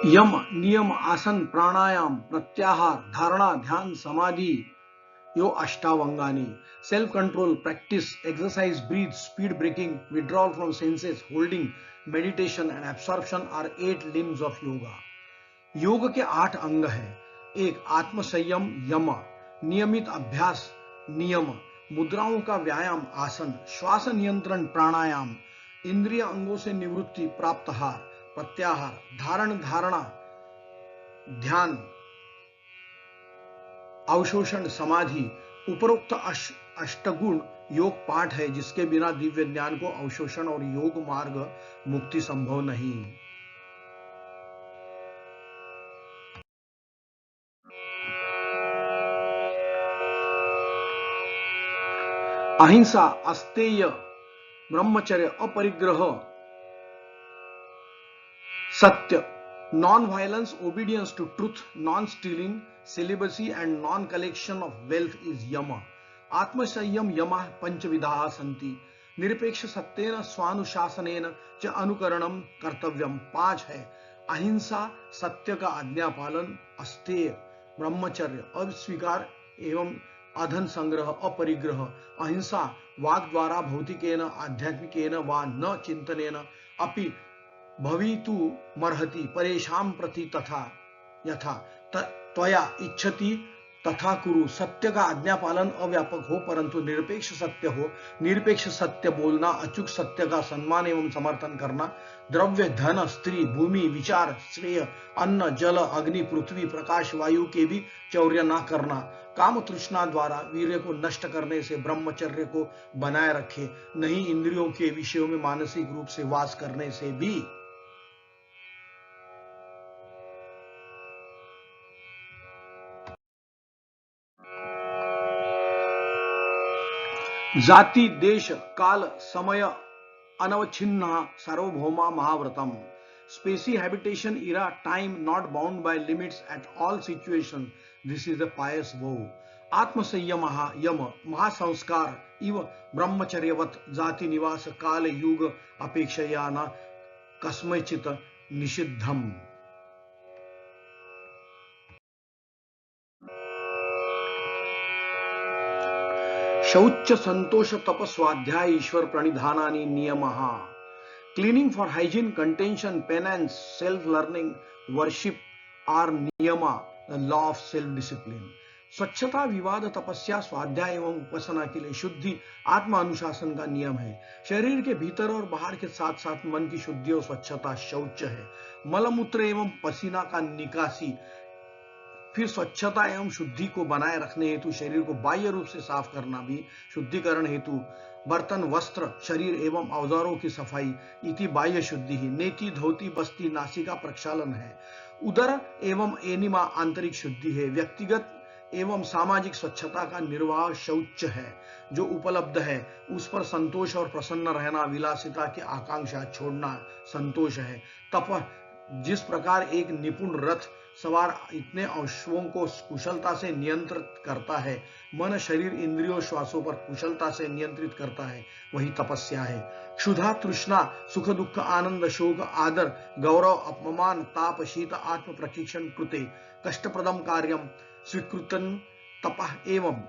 यम नियम आसन प्राणायाम प्रत्याहार धारणा ध्यान समाधि यो अष्टावंगानी self control practice exercise breath speed breaking withdrawal from senses holding meditation and absorption are 8 limbs of yoga. योग के 8 अंग है। एक आत्म संयम यम, नियमित अभ्यास नियम, मुद्राओं का व्यायाम आसन, श्वास नियंत्रण प्राणायाम, इंद्रिय अंगों से निवृत्ति प्राप्तहार प्रत्याहार, धारण धारणा ध्यान, अवशोषण समाधि। उपरोक्त अष्टगुण योग पाठ है जिसके बिना दिव्य ज्ञान को अवशोषण और योग मार्ग मुक्ति संभव नहीं। अहिंसा, अस्तेय, ब्रह्मचर्य, अपरिग्रह, सत्य, non violence, obedience to truth, non stealing, celibacy and non collection of wealth is yama. आत्मसंयम यम पंचविधा सन्ति। निरपेक्ष सत्येन स्वानुशासनेन च अनुकरणम कर्तव्यम 5 है। अहिंसा सत्य का आज्ञा पालन, अस्तेय ब्रह्मचर्य, अस्वीकार एवं अधन संग्रह, अपरिग्रह। अहिंसा वाक् द्वारा भौतिकेन आध्यात्मिकेन वा न चिंतनेन अपि भवितु मर्हति परेशान प्रति तथा यथा त्वया इच्छति तथा कुरु। सत्य का आज्ञा पालन अव्यापक हो परंतु निरपेक्ष सत्य हो। निरपेक्ष सत्य बोलना, अचूक सत्य का सम्मान एवं समर्थन करना, द्रव्य धन स्त्री भूमि विचार श्रेय अन्न जल अग्नि पृथ्वी प्रकाश वायु के भी चौर्य न करना। काम तृष्णा द्वारा वीर्य को नष्ट करने से ब्रह्मचर्य को बनाए रखे, नहीं इंद्रियों के विषयों में मानसिक रूप से वास करने से भी। जाति देश काल समय अनवच्छिन्न सार्वभौमा महाव्रतम। Species habitation era time not bound by limits at all situation, this is the pious vow. आत्मसंयम यम महासंस्कार इव ब्रह्मचर्यवत जाति निवास काल युग अपेक्षया न कस्मैचित निषिद्धम। शौच संतोष तप स्वाध्याय ईश्वर प्रणिधानानि नियमः। Cleaning for hygiene contention penance self learning worship are niyama, the law of self discipline. स्वच्छता विवाद तपस्या स्वाध्याय एवं उपासना के लिए शुद्धि आत्म अनुशासन का नियम है। शरीर के भीतर और बाहर के साथ साथ मन की शुद्धि और स्वच्छता शौच है। मलमूत्र एवं पसीना का निकासी। फिर स्वच्छता एवं शुद्धि को बनाए रखने हेतु शरीर को बाह्य रूप से साफ करना भी शुद्धिकरण हेतु। बर्तन वस्त्र शरीर एवं औजारों की सफाई इति बाह्य शुद्धि ही। नेति धोती बस्ती नासिका प्रक्षालन है। उदर एवं एनिमा आंतरिक शुद्धि है। व्यक्तिगत एवं सामाजिक स्वच्छता का निर्वाह शौच है। जो उपलब्ध है उस पर संतोष और प्रसन्न रहना, विलासिता की आकांक्षा छोड़ना संतोष है। तप जिस प्रकार एक निपुण रथ सवार इतने अश्वों को कुशलता से नियंत्रित करता है, मन शरीर इंद्रियों श्वासों पर कुशलता से नियंत्रित करता है, वही तपस्या है। क्षुधा तृष्णा सुख दुख आनंद शोक आदर गौरव अपमान ताप शीत आत्म प्रशिक्षण कृते कष्टप्रदम कार्यम स्वीकृतन तपः एवं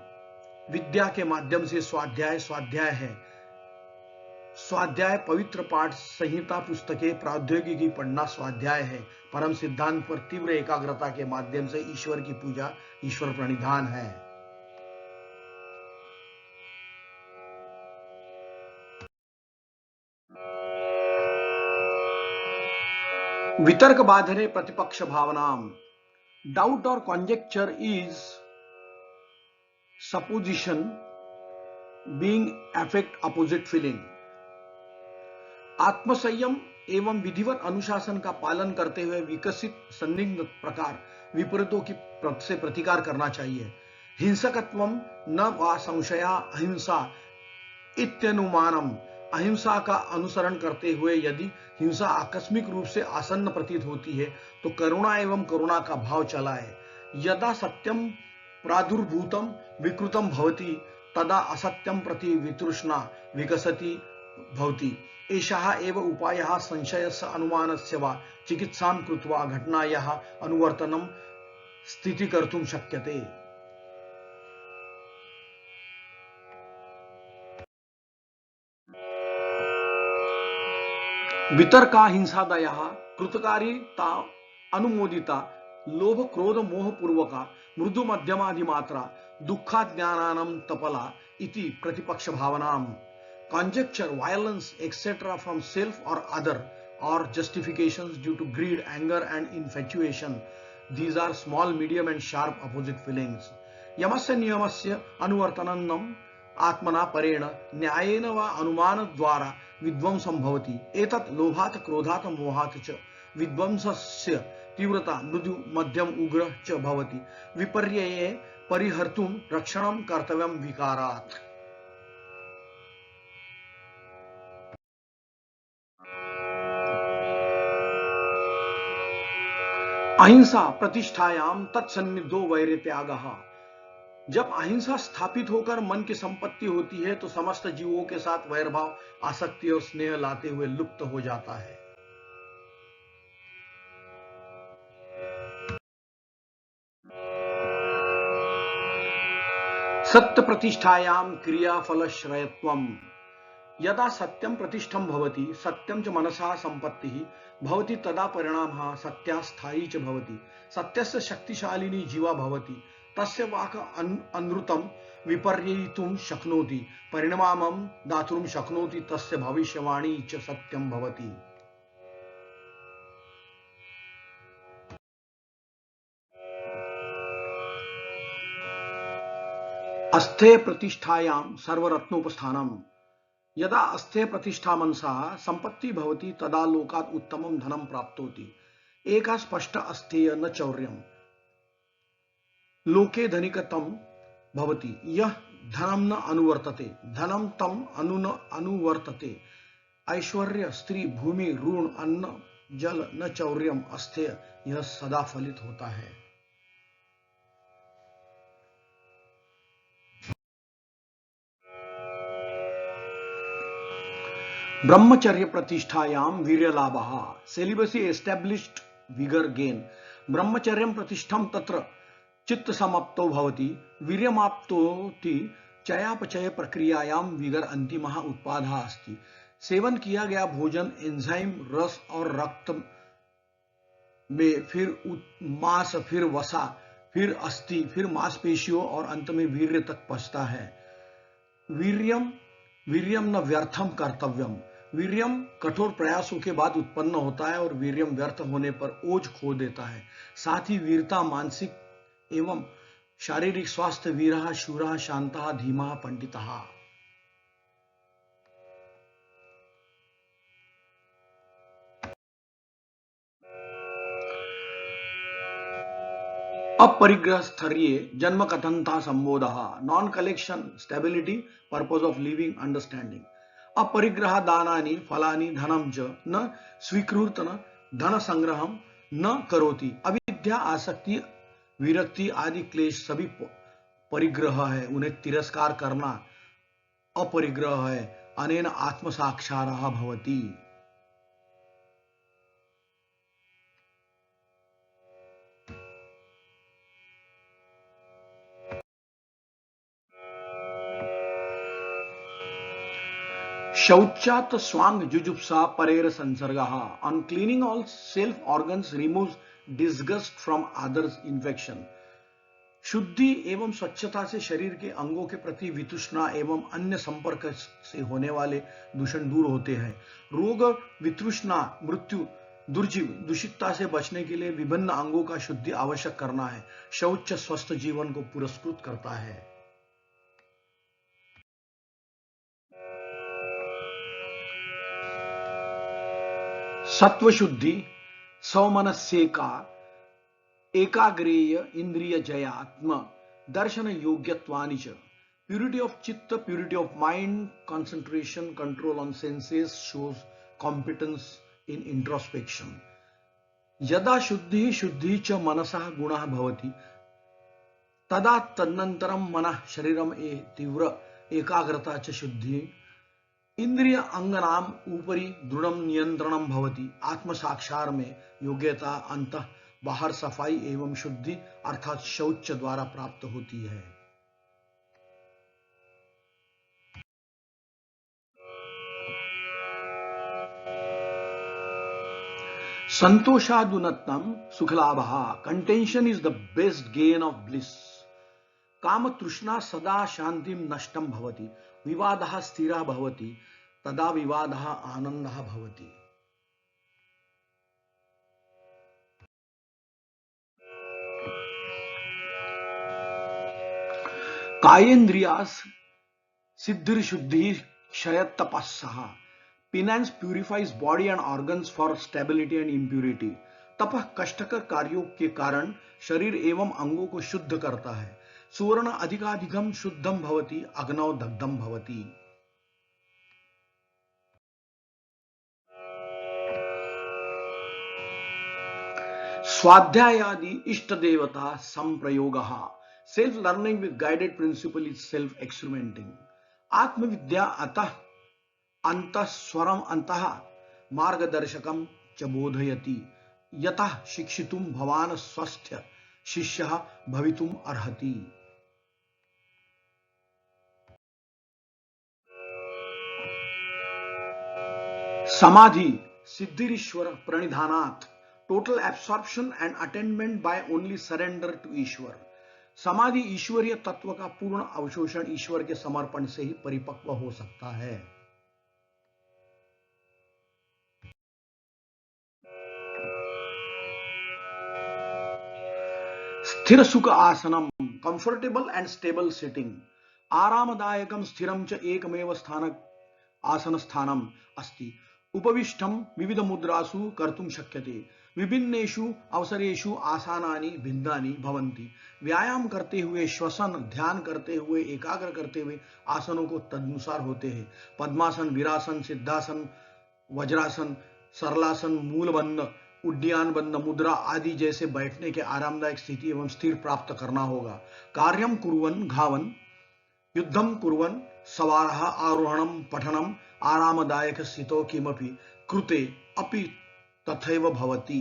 विद्या के माध्यम से स्वाध्याय है। स्वाध्याय पवित्र पाठ संहिता पुस्तकें प्रौद्योगिकी पढ़ना स्वाध्याय है। परम सिद्धांत पर तीव्र एकाग्रता के माध्यम से ईश्वर की पूजा ईश्वर प्रणिधान है। वितर्क बाधने प्रतिपक्ष भावनाम। डाउट और कॉन्जेक्चर is supposition being affect opposite feeling. आत्मसंयम एवं विधिवत अनुशासन का पालन करते हुए विकसित संदिग्ध प्रकार विपरीतों की से प्रतिकार करना चाहिए। हिंसकत्वम न वा संशया अहिंसा इत्यनुमानम। अहिंसा का अनुसरण करते हुए यदि हिंसा आकस्मिक रूप से आसन्न प्रतीत होती है तो करुणा एवं करुणा का भाव चलाए। यदा सत्यम प्रादुर्भूतम विकृतम भवति तदा असत्यम प्रति वितृष्णा विकसति भवति। एषः एव उपायः संशयस्य अनुमानस्य वा चिकित्सां कृत्वा घटनायाः अनुवर्तनं स्थितीकर्तुं शक्यते। वितर्का हिंसादयः कृतकारिता अनुमोदिता लोभ क्रोध मोह पूर्वका मृदु मध्यमादिमात्रा दुःखाज्ञानानं तपला इति प्रतिपक्ष भावनाम conjecture violence etc from self or other or justifications due to greed anger and infatuation. These are small medium and sharp opposite feelings. यमस्य नियमस्य अनुवर्तनम् आत्मना परेण न्यायेन वा अनुमान द्वारा विध्वंसं भवति। एतत् लोभात् क्रोधात् मोहात् च विध्वंसस्य तीव्रता मृदु मध्यम उग्र च भवति। विपर्यये परिहर्तुं रक्षणं कर्तव्यं विकारात्। अहिंसा प्रतिष्ठायाम तत्सन्निधो वैर त्यागः। जब अहिंसा स्थापित होकर मन की संपत्ति होती है तो समस्त जीवों के साथ वैरभाव आसक्ति और स्नेह लाते हुए लुप्त हो जाता है। सत्य प्रतिष्ठायाम क्रियाफलश्रयत्वम्। यदा सत्यम प्रतिष्ठम भवति सत्यम च मनसा संपत्तिः भवति तदा परिणामः सत्या स्थायी च भवति। सत्यस्य शक्तिशालिनी जीवा भवति तस्य वाक् अनृतं विपर्ययितुं शक्नोति परिणामं दातुं शक्नोति तस्य भविष्यवाणी च सत्यं भवति। अस्थे प्रतिष्ठायां सर्वरत्नोपस्थानम्। यदा अस्थे प्रतिष्ठा मनसा संपत्ति भवति तदा लोकात् उत्तमं धनं प्राप्नोति। एका स्पष्ट अस्तेय न चौर्यम्। लोके धनिकतम भवति यह धनम न अनुवर्तते धनम तम अनुवर्तते। ऐश्वर्य स्त्री भूमि ऋण अन्न जल न चौर्यम अस्तेय यह सदा फलित होता है। ब्रह्मचर्य प्रतिष्ठायाम वीर्य लाभः। Celibacy established vigour gain. ब्रह्मचर्यं प्रतिष्ठम तत्र चित्त समाप्तो भवति वीर्यमाप्तोति। चयापचय प्रक्रियायां विगर अंतिमः उत्पादः अस्ति। सेवन किया गया भोजन एंजाइम रस और रक्त में फिर मांस फिर वसा फिर अस्थि फिर मांसपेशियों और अंत में वीर्य तक पहुंचता है। वीर्यम वीर्यम न व्यर्थम कर्तव्यम। वीर्यम कठोर प्रयासों के बाद उत्पन्न होता है और वीर्यम व्यर्थ होने पर ओज खो देता है। साथ ही वीरता मानसिक एवं शारीरिक स्वास्थ्य वीरः शूरः शान्तः धीमः पंडितः। अपरिग्रह स्थर्ये जन्म कथनता संबोधः। Non collection stability purpose of living understanding. अपरिग्रह दानानि फलानि धनम च न स्वीकृतन धन संग्रहम न करोति। अविद्या आसक्ति विरक्ति आदि क्लेश सभी परिग्रह है उन्हें तिरस्कार करना अपरिग्रह है। अनेन आत्म साक्षात्कारः भवति। शौचात् स्वांग जुजुप्सा परेर संसर्गः। On cleaning all self organs removes disgust from others infection. शुद्धि एवं स्वच्छता से शरीर के अंगों के प्रति वितृष्णा एवं अन्य संपर्क से होने वाले दूषण दूर होते हैं। रोग वितृष्णा मृत्यु दुर्जीव दूषितता से बचने के लिए विभिन्न अंगों का शुद्धि आवश्यक करना है। शौच स्वस्थ जीवन को पुरस्कृत करता है। सत्व शुद्धि सौमनस्येका एकाग्रेय इंद्रिय जयात्म दर्शन योग्यत्वानि च। प्यूरिटी ऑफ चित्त purity of mind concentration control on senses shows competence in introspection. यदा शुद्धि शुद्धि च मनसः गुणः भवति तदा तदनन्तरं मनः शरीरम तीव्र एकाग्रता च शुद्धि इंद्रिय अंगनाम ऊपरी दृढ़ नियंत्रणम भवति। आत्म साक्षार में योग्यता अंतः बाहर सफाई एवं शुद्धि अर्थात शौच द्वारा प्राप्त होती है। संतोषादुनत्तम सुखलाभः। Contention is the best gain of bliss. काम तृष्णा सदा शांतिम नष्टम भवति। विवादः स्थिरः भवति तदा विवादः आनंदः भवति। कायेन्द्रियास सिद्धिर शुद्धि क्षयत तपस्सः। Penance purifies body and organs for stability and impurity. तपः कष्टकर कार्यों के कारण शरीर एवं अंगों को शुद्ध करता है। सुवर्ण अधिकाधिकम शुद्धम भवति अग्नौ दग्धम भवति। स्वाध्यायादि इष्ट देवता संप्रयोगः। Self learning with guided principle is self experimenting. आत्मविद्या अतः अंतःस्वरम अंतः मार्गदर्शकम च बोधयति। यतः शिक्षितुम भवान स्वस्थ शिष्यः भवितुम अर्हति। समाधि सिद्धिरीश्वर प्रणिधानात्। Total absorption and attainment by only surrender to Ishwar. समाधि ईश्वरीय तत्व का पूर्ण अवशोषण ईश्वर के समर्पण से ही परिपक्व हो सकता है। स्थिर सुख आसनम कंफर्टेबल एंड स्टेबल सिटिंग। आरामदायकम स्थिरम च एकमेव आसन स्थानम अस्ति। उपविष्टम विविध मुद्रासु कर्तुम शक्यते। विभिन्नेषु अवसरेषु आसनानि भिन्नानि भवन्ति। व्यायाम करते हुए, श्वसन, ध्यान करते हुए, एकाग्र करते हुए आसनों को तदनुसार होते हैं। पद्मासन, वीरासन, सिद्धासन, वज्रासन, सरलासन, मूलबंध, उड्डयन बंद मुद्रा आदि जैसे बैठने के आरामदायक स्थिति एवं स्थिर प्राप्त करना होगा। कार्यम कुर्वन् घावन युद्धम कुर्वन् सवारः आरोहणम पठनम आरामदायक स्थितौ किमपि कृते अपि तथैव भवति।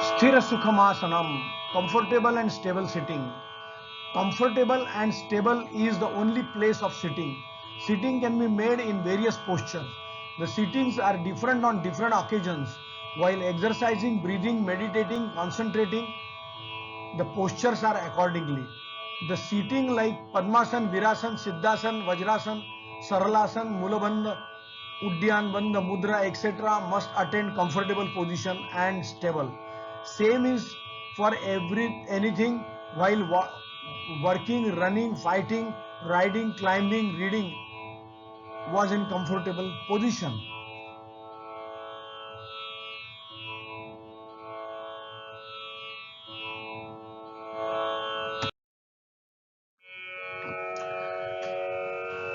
स्थिर सुखमासनम comfortable and stable sitting. Comfortable and stable is the only place of sitting. Sitting can be made in various postures. The sittings are different on different occasions. While exercising, breathing, meditating, concentrating, the postures are accordingly. The sitting like Padmasan, Virasan, Siddhasan, Vajrasan, Saralasan, Mulabandha, Uddyan Bandha, Mudra, etc. must attain comfortable position and stable. Same is for anything while working, running, fighting, riding, climbing, reading was in comfortable position.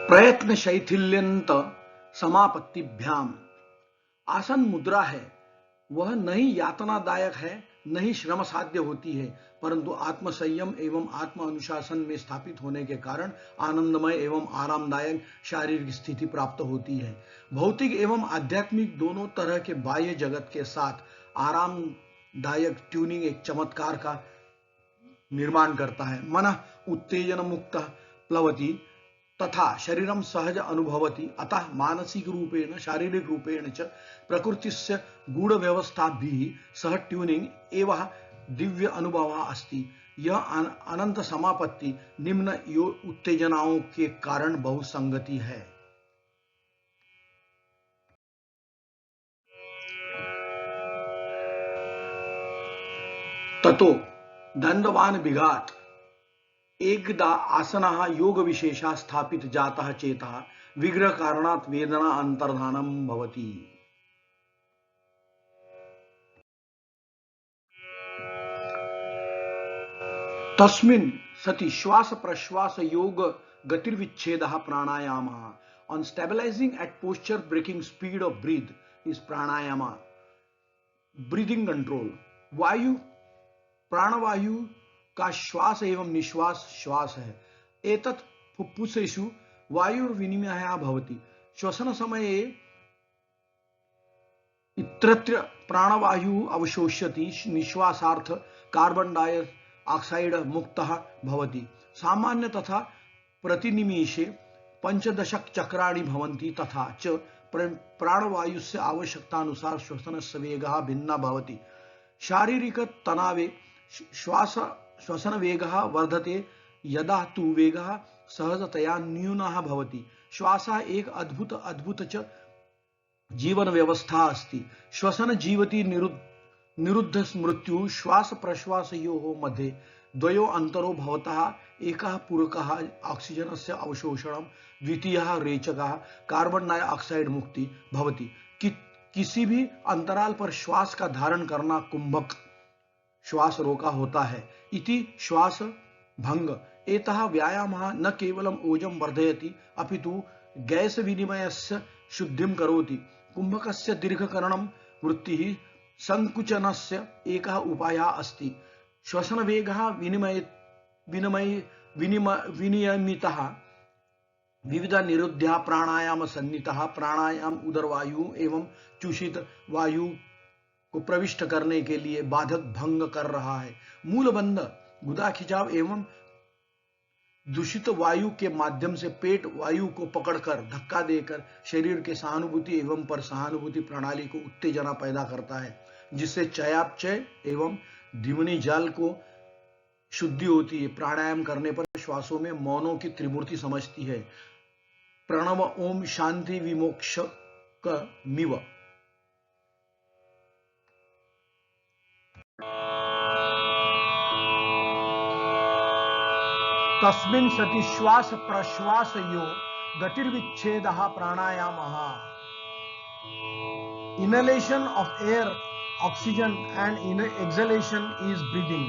प्रयत्न शैथिल्यंत समापत्तिभ्याम। आसन मुद्रा है, वह नहीं यातनादायक है, नहीं श्रम साध्य होती है, परंतु आत्म संयम एवं आत्म अनुशासन में स्थापित होने के कारण आनंदमय एवं आरामदायक शारीरिक स्थिति प्राप्त होती है। भौतिक एवं आध्यात्मिक दोनों तरह के बाह्य जगत के साथ आरामदायक ट्यूनिंग एक चमत्कार का निर्माण करता है। मन उत्तेजन मुक्त प्लवती तथा शरीरम सहज अनुभवति। अतः मानसिक रूपेण शारीरिक रूपेण च प्रकृतिस्य गूढ़ व्यवस्था भी सह ट्यूनिंग एवं दिव्य अनुभव अस्ति। यह अनंत समापत्ति निम्न उत्तेजनाओं के कारण बहुसंगति है। ततो दंडवान विघात एकदा आसनः योग विशेषा स्थापित जातः चेतः विग्रह कारणात् वेदना अंतर्धानम भवति। तस्मिन् सति श्वास प्रश्वास योग गतिर्विच्छेदः प्राणायामः। On stabilizing at posture, breaking speed of breath is pranayama, breathing control. वायु प्राणवायु का श्वास एवं निश्वास श्वास है। एतत् फुफ्फुसेषु वायुर्विनिमयः भवति। श्वसन समये इत्यत्र प्राणवायु अवशोष्यति, निश्वासार्थ कार्बन डाइऑक्साइड मुक्तः भवति। सामान्य तथा प्रतिनिमेषे 15 चक्राणि भवन्ति, तथा च प्राणवायुस्य आवश्यकतानुसार श्वसनस्य वेगः भिन्नः भवति। शारीरिक तनावे श्वसनवेगः वर्धते, यदा तु वेगः सहजतया न्यूनः भवति। श्वासः एक अद्भुत च जीवन व्यवस्था अस्ति। श्वसन जीवति निरुद्ध मृत्यु। श्वास प्रश्वासयोः मध्ये द्वयोः अन्तरो भवतः एकः पूरकः ऑक्सीजनस्य अवशोषणं, द्वितीयः रेचकः कार्बन डाइऑक्साइड मुक्ति भवति। किसी भी अंतराल पर श्वास का धारण करना कुंभक श्वास रोका होता है। इति श्वास भंग। एतः व्यायामः न केवलम् ओजं वर्धयति, अपितु गैस विनिमयस्य शुद्धिं करोति। कुंभकस्य दीर्घकरणं वृत्तिः संकुचनस्य एकः उपायः अस्ति। श्वसनवेगः विनियमितः विविध निरुद्ध्या प्राणायाम सन्नितः। प्राणायाम उदरवायु एवं चूषित वायु को प्रविष्ट करने के लिए बाधक भंग कर रहा है। मूलबंध गुदा खिंचाव एवं दूषित वायु के माध्यम से पेट वायु को पकड़कर धक्का देकर शरीर के सहानुभूति एवं पर सहानुभूति प्रणाली को उत्तेजना पैदा करता है, जिससे चयापचय एवं धीमनी जाल को शुद्धि होती है। प्राणायाम करने पर श्वासों में मौनों की त्रिमूर्ति समझती है। प्रणव ओम शांति विमोक्ष मिव। तस्मिन् सति श्वास प्रश्वासयो गतिर्विच्छेदः प्राणायामः। Inhalation of air, oxygen, and exhalation is breathing.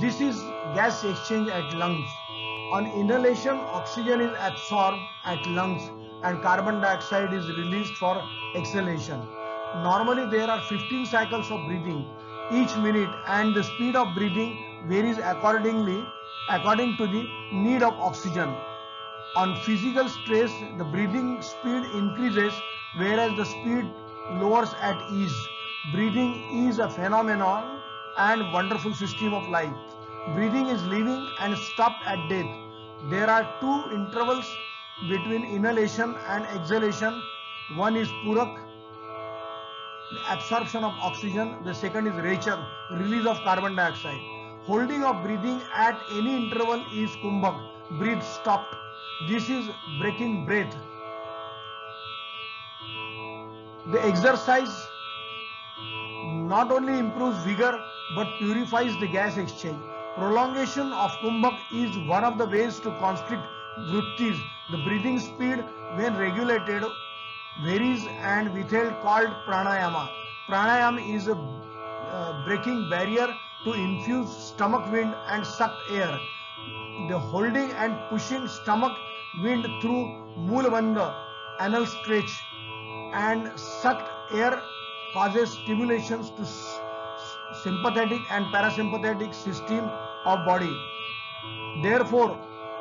This is gas exchange at lungs. On inhalation, oxygen is absorbed at lungs and carbon dioxide is released for exhalation. Normally there are 15 cycles of breathing each minute, and the speed of breathing varies according to the need of oxygen. On physical stress, the breathing speed increases whereas the speed lowers at ease. Breathing is a phenomenon and wonderful system of life. Breathing is living and stopped at death. There are two intervals between inhalation and exhalation. One is purak, the absorption of oxygen. The second is rechak, release of carbon dioxide. Holding of breathing at any interval is kumbhak, breathe stopped. This is breaking breath. The exercise not only improves vigor but purifies the gas exchange. Prolongation of kumbhak is one of the ways to constrict vrittis. The breathing speed when regulated varies and withheld called pranayama. Pranayama is a breaking barrier to infuse stomach wind and suck air. The holding and pushing stomach wind through Moolabandha, anal stretch, and sucked air causes stimulations to sympathetic and parasympathetic system of body. Therefore,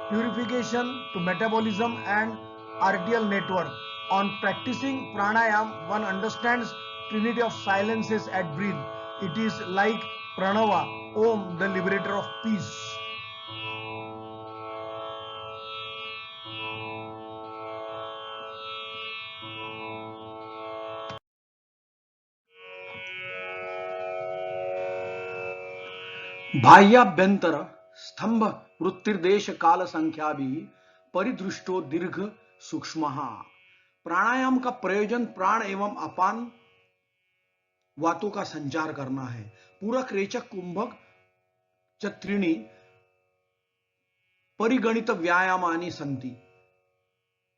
purification to metabolism and arterial network. On practicing pranayam, one understands trinity of silences at breath. It is like pranava, Om, the liberator of peace. बाह्याभ्यंतर स्तंभ वृत्तिर्देश काल संख्या भी परिदृष्टो दीर्घ सूक्ष्म। प्राणायाम का प्रयोजन प्राण एवं अपान वातों का संचार करना है। पूरक, रेचक, कुंभक च त्रीणि परिगणित व्यायामानि सन्ति।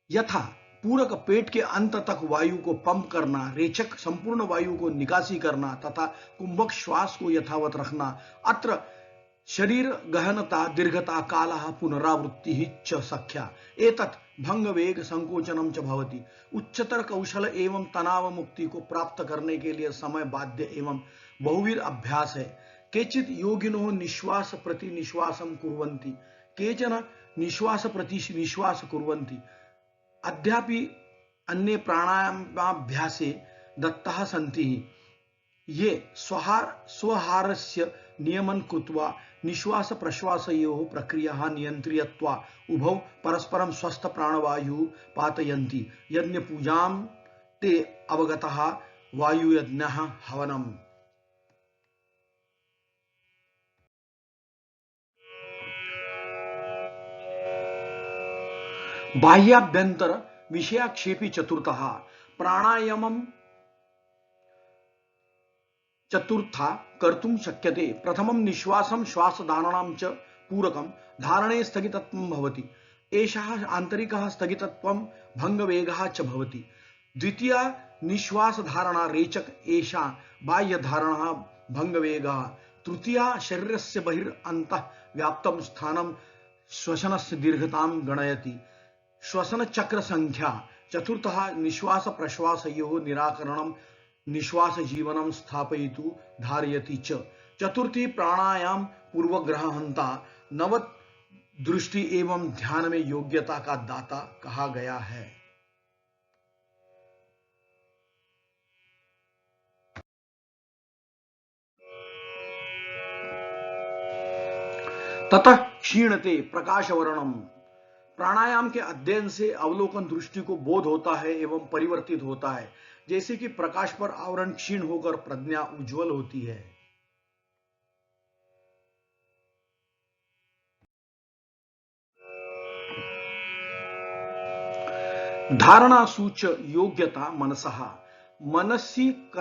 यथा पूरक पेट के अंत तक वायु को पंप करना, रेचक संपूर्ण वायु को निकासी करना तथा कुंभक श्वास को यथावत रखना। अत्र शरीर गहनता दीर्घता कालः पुनरावृत्तिः च सख्या। एतत् भंग वेग संकोचनम च भवति। उच्चतर कौशल एवं तनाव मुक्ति को प्राप्त करने के लिए समय बाध्य एवं बहुविध अभ्यास है। केचित योगिनो निश्वास प्रति निश्वासं कुर्वन्ति, केचन निश्वास प्रति निश्वास कुर्वन्ति। अद्यापि अन्ये प्राणायामाभ्यासे दत्ताः सन्ति। ये स्वहारस्य नियमन कृत्वा निश्वास प्रश्वासयोः प्रक्रियाः नियन्त्रित्वा उभौ परस्परं स्वस्थ प्राणवायुः पातयन्ति। यज्ञ पूजां ते अवगतः वायुयज्ञः हवनम्। बाह्याभ्यंतर विषयाक्षेपी चतुर्थः प्राणायामं चतुर्था कर्तुं शक्यते। प्रथमं निश्वासं श्वासधारणां च पूरकं धारणे स्थगितत्वं भवति। एषः आन्तरिकः स्थगितत्वं भङ्गवेगः च भवति। द्वितीया निश्वासधारणा रेचक एषा बाह्यधारणा भङ्गवेगः। तृतीया शरीरस्य बहिरन्तः व्याप्तं स्थानं श्वसनस्य दीर्घतां गणयति। श्वसन संख्या। चतुर्थः निश्वास प्रश्वासयोः निराकरणं निश्वास जीवनं स्थापयितु धारयति च। चतुर्थी प्राणायाम पूर्वग्रहहंता नवत दृष्टि एवं ध्यान में योग्यता का दाता कहा गया है। ततः क्षीणते प्रकाशवर्णम। प्राणायाम के अध्ययन से अवलोकन दृष्टि को बोध होता है एवं परिवर्तित होता है, जैसे कि प्रकाश पर आवरण क्षीण होकर प्रज्ञा उज्जवल होती है। धारणा सूच योग्यता मनसः। मनसि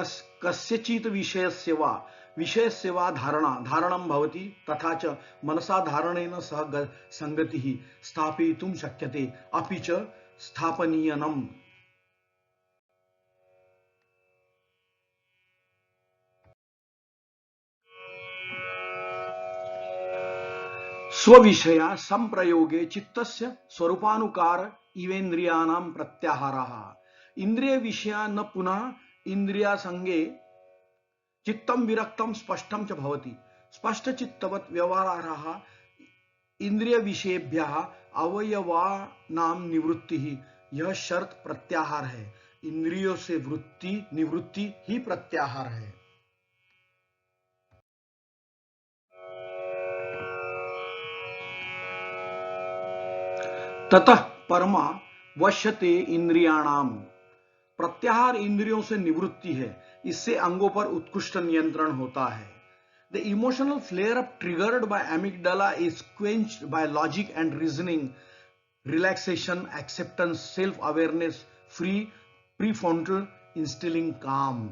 कस्यचित् विषयस्य वा धारणं भवति, तथा च मनसा धारणेन सह संगतिः स्थापयितुं शक्यते, अपि च स्थापनीयनम्। स्वविषया संप्रयोगे चित्तस्य स्वरूपानुकार इवेन्द्रियाणां प्रत्याहारः। इंद्रिय विषया न पुनः इंद्रिया संगे चित्तं विरक्तं स्पष्टं च भवति। स्पष्ट चित्तवत् व्यवहारः इंद्रिय विषयेभ्यः अवयवानां निवृत्तिः। यह शर्त प्रत्याहार है। इंद्रियों से वृत्ति निवृत्ति ही प्रत्याहार है। ततः परमा वश्यते इंद्रियाणाम। प्रत्याहार इंद्रियों से निवृत्ति है। इससे अंगों पर उत्कृष्ट नियंत्रण होता है। The emotional flare up triggered by amygdala is quenched by logic and reasoning, relaxation, acceptance, self awareness, free prefrontal, instilling काम।